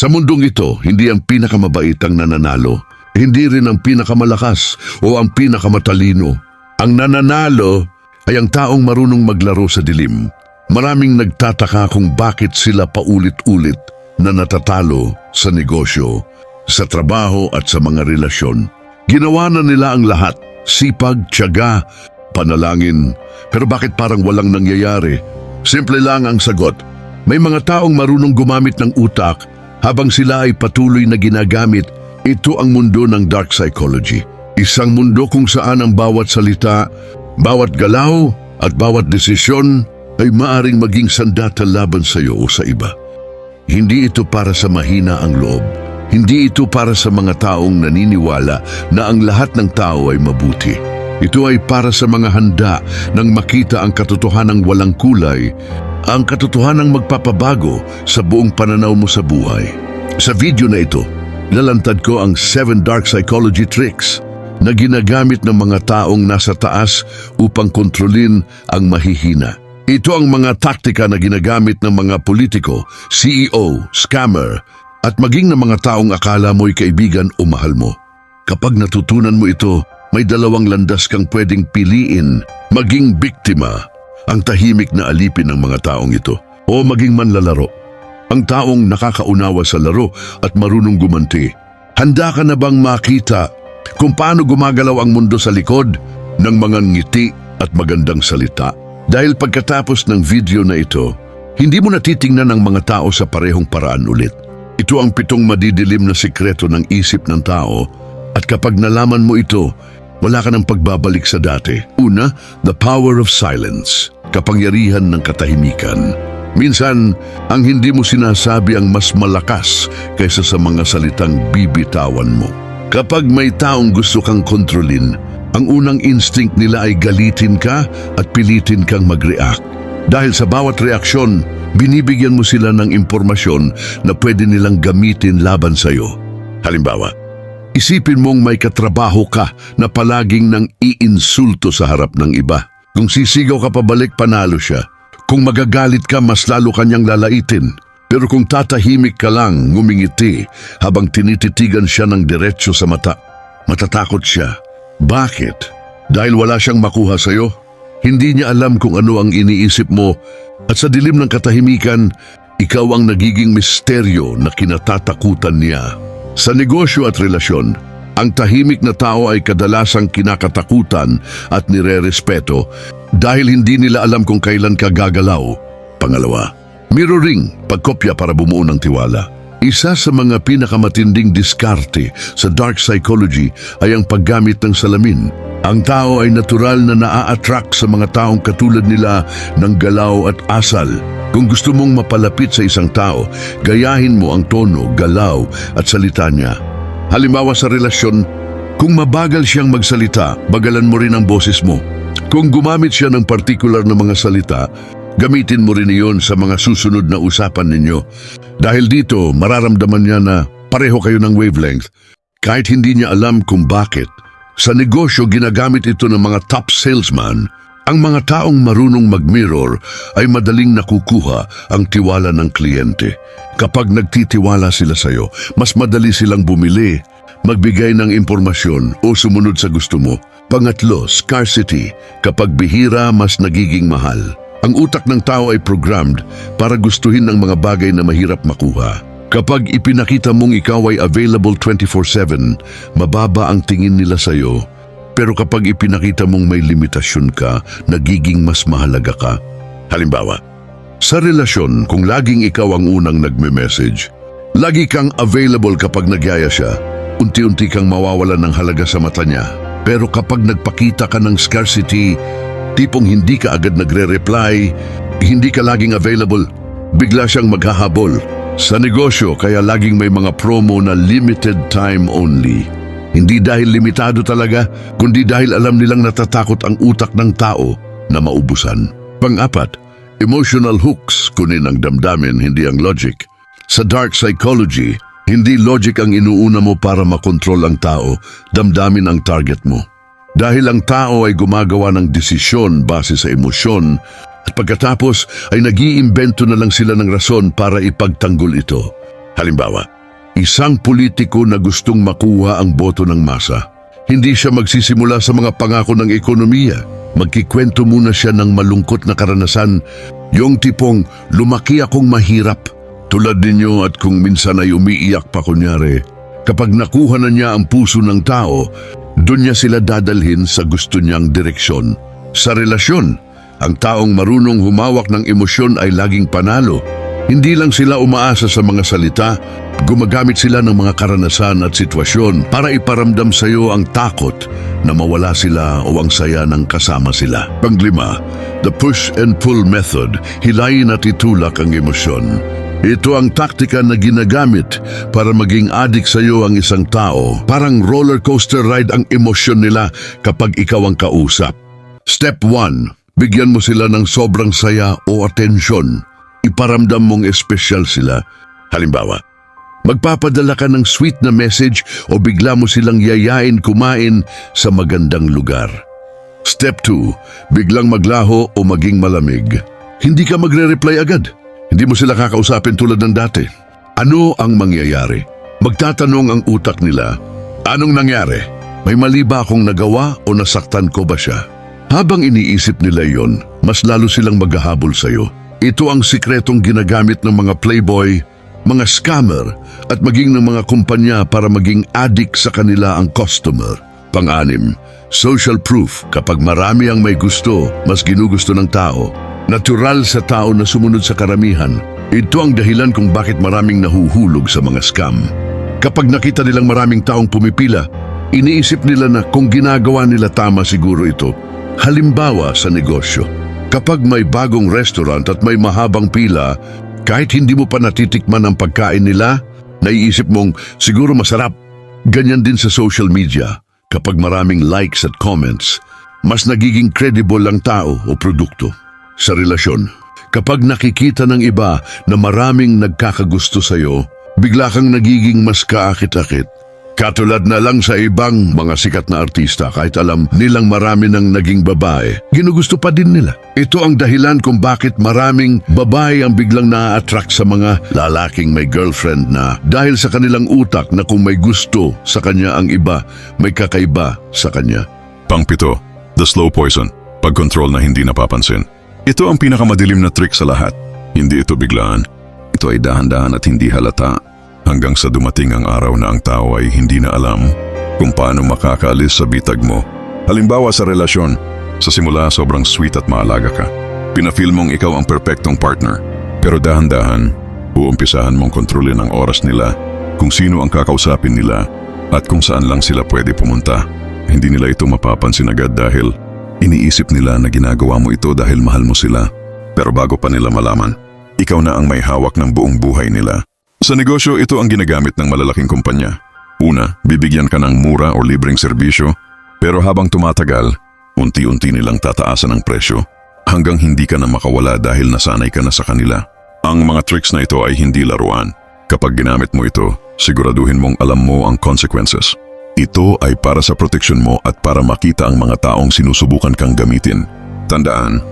Sa mundong ito, hindi ang pinakamabait ang nananalo. Hindi rin ang pinakamalakas o ang pinakamatalino. Ang nananalo ay ang taong marunong maglaro sa dilim. Maraming nagtataka kung bakit sila paulit-ulit na natatalo sa negosyo, sa trabaho at sa mga relasyon. Ginawa na nila ang lahat, sipag, tiyaga, panalangin. Pero bakit parang walang nangyayari? Simple lang ang sagot. May mga taong marunong gumamit ng utak habang sila ay patuloy na ginagamit. Ito ang mundo ng dark psychology. Isang mundo kung saan ang bawat salita, bawat galaw at bawat desisyon ay maaring maging sandata laban sa iyo o sa iba. Hindi ito para sa mahina ang loob. Hindi ito para sa mga taong naniniwala na ang lahat ng tao ay mabuti. Ito ay para sa mga handa nang makita ang katotohanang walang kulay, ang katotohanang magpapabago sa buong pananaw mo sa buhay. Sa video na ito, lalantad ko ang 7 dark psychology tricks na ginagamit ng mga taong nasa taas upang kontrolin ang mahihina. Ito ang mga taktika na ginagamit ng mga politiko, CEO, scammer, at maging ng mga taong akala mo'y kaibigan o mahal mo. Kapag natutunan mo ito, may dalawang landas kang pwedeng piliin: maging biktima, ang tahimik na alipin ng mga taong ito, o maging manlalaro, ang taong nakakaunawa sa laro at marunong gumanti. Handa ka na bang makita kung paano gumagalaw ang mundo sa likod ng mga ngiti at magandang salita? Dahil pagkatapos ng video na ito, hindi mo natitingnan ang mga tao sa parehong paraan ulit. Ito ang 7 madidilim na sikreto ng isip ng tao, at kapag nalaman mo ito, wala ka ng pagbabalik sa dati. Una, the power of silence, kapangyarihan ng katahimikan. Minsan, ang hindi mo sinasabi ang mas malakas kaysa sa mga salitang bibitawan mo. Kapag may taong gusto kang kontrolin, ang unang instinct nila ay galitin ka at pilitin kang mag-react. Dahil sa bawat reaksyon, binibigyan mo sila ng impormasyon na pwede nilang gamitin laban sa'yo. Halimbawa, isipin mong may katrabaho ka na palaging nang iinsulto sa harap ng iba. Kung sisigaw ka pabalik, panalo siya. Kung magagalit ka, mas lalo kanyang lalaitin. Pero kung tatahimik ka lang, ngumingiti, habang tinititigan siya ng diretso sa mata, matatakot siya. Bakit? Dahil wala siyang makuha sa'yo? Hindi niya alam kung ano ang iniisip mo, at sa dilim ng katahimikan, ikaw ang nagiging misteryo na kinatatakutan niya. Sa negosyo at relasyon, ang tahimik na tao ay kadalasang kinakatakutan at nirerespeto dahil hindi nila alam kung kailan ka gagalaw. Pangalawa, mirroring, pagkopya para bumuo ng tiwala. Isa sa mga pinakamatinding diskarte sa dark psychology ay ang paggamit ng salamin. Ang tao ay natural na naa-attract sa mga taong katulad nila ng galaw at asal. Kung gusto mong mapalapit sa isang tao, gayahin mo ang tono, galaw at salita niya. Halimbawa sa relasyon, kung mabagal siyang magsalita, bagalan mo rin ang boses mo. Kung gumamit siya ng partikular na mga salita, gamitin mo rin iyon sa mga susunod na usapan ninyo. Dahil dito, mararamdaman niya na pareho kayo ng wavelength, kahit hindi niya alam kung bakit. Sa negosyo, ginagamit ito ng mga top salesman. Ang mga taong marunong mag-mirror ay madaling nakukuha ang tiwala ng kliyente. Kapag nagtitiwala sila sa iyo, mas madali silang bumili, magbigay ng impormasyon o sumunod sa gusto mo. Pangatlo, scarcity. Kapag bihira, mas nagiging mahal. Ang utak ng tao ay programmed para gustuhin ang mga bagay na mahirap makuha. Kapag ipinakita mong ikaw ay available 24/7, mababa ang tingin nila sa iyo. Pero kapag ipinakita mong may limitasyon ka, nagiging mas mahalaga ka. Halimbawa, sa relasyon, kung laging ikaw ang unang nagme-message, lagi kang available kapag nagyaya siya, unti-unti kang mawawalan ng halaga sa mata niya. Pero kapag nagpakita ka ng scarcity, tipong hindi ka agad nagre-reply, hindi ka laging available, bigla siyang maghahabol. Sa negosyo, kaya laging may mga promo na limited time only. Hindi dahil limitado talaga, kundi dahil alam nilang natatakot ang utak ng tao na maubusan. Pang-apat, emotional hooks, kunin ang damdamin, hindi ang logic. Sa dark psychology, hindi logic ang inuuna mo para makontrol ang tao, damdamin ang target mo. Dahil ang tao ay gumagawa ng desisyon base sa emosyon, at pagkatapos ay nag-iimbento na lang sila ng rason para ipagtanggol ito. Halimbawa, Isang politiko na gustong makuha ang boto ng masa. Hindi siya magsisimula sa mga pangako ng ekonomiya. Magkikwento muna siya ng malungkot na karanasan, yung tipong lumaki akong mahirap. Tulad ninyo at kung minsan ay umiiyak pa kunyari. Kapag nakuha na niya ang puso ng tao, doon niya sila dadalhin sa gusto niyang direksyon. Sa relasyon, ang taong marunong humawak ng emosyon ay laging panalo. Hindi lang sila umaasa sa mga salita, gumagamit sila ng mga karanasan at sitwasyon para iparamdam sa iyo ang takot na mawala sila o ang saya ng kasama sila. Panglima, the push and pull method, hilayin at itulak ang emosyon. Ito ang taktika na ginagamit para maging adik sa iyo ang isang tao. Parang roller coaster ride ang emosyon nila kapag ikaw ang kausap. Step 1, bigyan mo sila ng sobrang saya o atensyon. Iparamdam mong espesyal sila. Halimbawa, magpapadala ka ng sweet na message o bigla mo silang yayain kumain sa magandang lugar. Step 2, biglang maglaho o maging malamig. Hindi ka magre-reply agad. Hindi mo sila kakausapin tulad ng dati. Ano ang mangyayari? Magtatanong ang utak nila, anong nangyari? May mali ba akong nagawa o nasaktan ko ba siya? Habang iniisip nila yon, mas lalo silang maghahabol sa iyo. Ito ang sikretong ginagamit ng mga playboy, mga scammer at maging ng mga kumpanya para maging addict sa kanila ang customer. Pang-anim, social proof. Kapag marami ang may gusto, mas ginugusto ng tao. Natural sa tao na sumunod sa karamihan. Ito ang dahilan kung bakit maraming nahuhulog sa mga scam. Kapag nakita nilang maraming taong pumipila, iniisip nila na kung ginagawa nila tama siguro ito. Halimbawa sa negosyo. Kapag may bagong restaurant at may mahabang pila, kahit hindi mo pa natitikman ang pagkain nila, naiisip mong siguro masarap. Ganyan din sa social media. Kapag maraming likes at comments, mas nagiging credible ang tao o produkto. Sa relasyon, kapag nakikita ng iba na maraming nagkakagusto sa'yo, bigla kang nagiging mas kaakit-akit. Katulad na lang sa ibang mga sikat na artista, kahit alam nilang marami ng naging babae, ginugusto pa din nila. Ito ang dahilan kung bakit maraming babae ang biglang na-attract sa mga lalaking may girlfriend na dahil sa kanilang utak na kung may gusto sa kanya ang iba, may kakaiba sa kanya. Pang-7, the slow poison, pag-control na hindi napapansin. Ito ang pinakamadilim na trick sa lahat. Hindi ito biglaan. Ito ay dahan-dahan at hindi halata. Hanggang sa dumating ang araw na ang tao ay hindi na alam kung paano makakaalis sa bitag mo. Halimbawa sa relasyon, sa simula sobrang sweet at maalaga ka. Pinafeel mong ikaw ang perpektong partner. Pero dahan-dahan, uumpisahan mong kontrolin ang oras nila, kung sino ang kakausapin nila, at kung saan lang sila pwede pumunta. Hindi nila ito mapapansin agad dahil iniisip nila na ginagawa mo ito dahil mahal mo sila. Pero bago pa nila malaman, ikaw na ang may hawak ng buong buhay nila. Sa negosyo, ito ang ginagamit ng malalaking kumpanya. Una, bibigyan ka ng mura o libreng serbisyo, pero habang tumatagal, unti-unti nilang tataasan ang presyo hanggang hindi ka na makawala dahil nasanay ka na sa kanila. Ang mga tricks na ito ay hindi laruan. Kapag ginamit mo ito, siguraduhin mong alam mo ang consequences. Ito ay para sa proteksyon mo at para makita ang mga taong sinusubukan kang gamitin. Tandaan,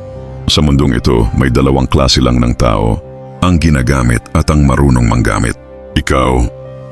sa mundong ito may dalawang klase lang ng tao, ang ginagamit at ang marunong manggamit. Ikaw,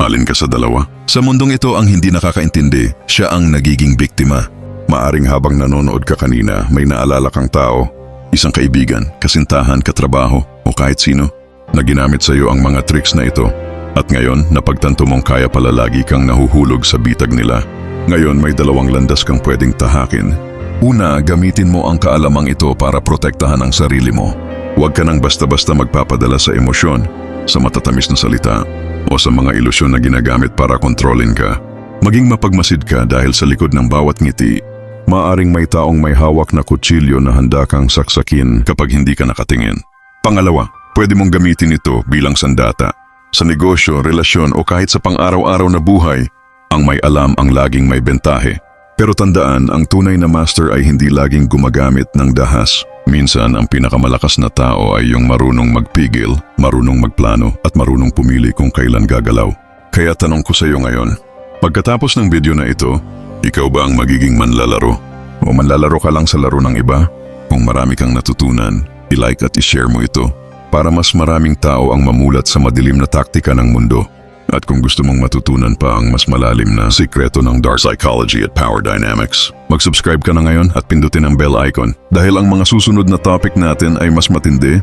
alin ka sa dalawa? Sa mundong ito ang hindi nakakaintindi, siya ang nagiging biktima. Maaring habang nanonood ka kanina, may naalala kang tao, isang kaibigan, kasintahan, katrabaho o kahit sino, na ginamit sa iyo ang mga tricks na ito. At ngayon, napagtanto mong kaya pala lagi kang nahuhulog sa bitag nila. Ngayon may dalawang landas kang pwedeng tahakin. Una, gamitin mo ang kaalamang ito para protektahan ang sarili mo. Huwag ka nang basta-basta magpapadala sa emosyon, sa matatamis na salita, o sa mga ilusyon na ginagamit para kontrolin ka. Maging mapagmasid ka dahil sa likod ng bawat ngiti, maaring may taong may hawak na kutsilyo na handa kang saksakin kapag hindi ka nakatingin. Pangalawa, pwede mong gamitin ito bilang sandata. Sa negosyo, relasyon o kahit sa pang-araw-araw na buhay, ang may alam ang laging may bentahe. Pero tandaan, ang tunay na master ay hindi laging gumagamit ng dahas. Minsan, ang pinakamalakas na tao ay yung marunong magpigil, marunong magplano at marunong pumili kung kailan gagalaw. Kaya tanong ko sa iyo ngayon, pagkatapos ng video na ito, ikaw ba ang magiging manlalaro? O manlalaro ka lang sa laro ng iba? Kung marami kang natutunan, i-like at i-share mo ito para mas maraming tao ang mamulat sa madilim na taktika ng mundo. At kung gusto mong matutunan pa ang mas malalim na sikreto ng dark psychology at power dynamics, mag-subscribe ka na ngayon at pindutin ang bell icon dahil ang mga susunod na topic natin ay mas matindi,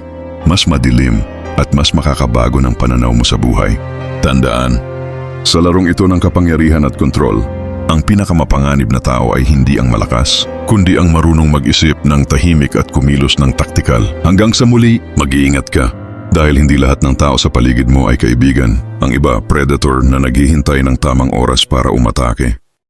mas madilim, at mas makakabago ng pananaw mo sa buhay. Tandaan, sa larong ito ng kapangyarihan at kontrol, ang pinakamapanganib na tao ay hindi ang malakas, kundi ang marunong mag-isip ng tahimik at kumilos ng taktikal. Hanggang sa muli, mag-iingat ka. Dahil hindi lahat ng tao sa paligid mo ay kaibigan. Ang iba, predator na naghihintay ng tamang oras para umatake.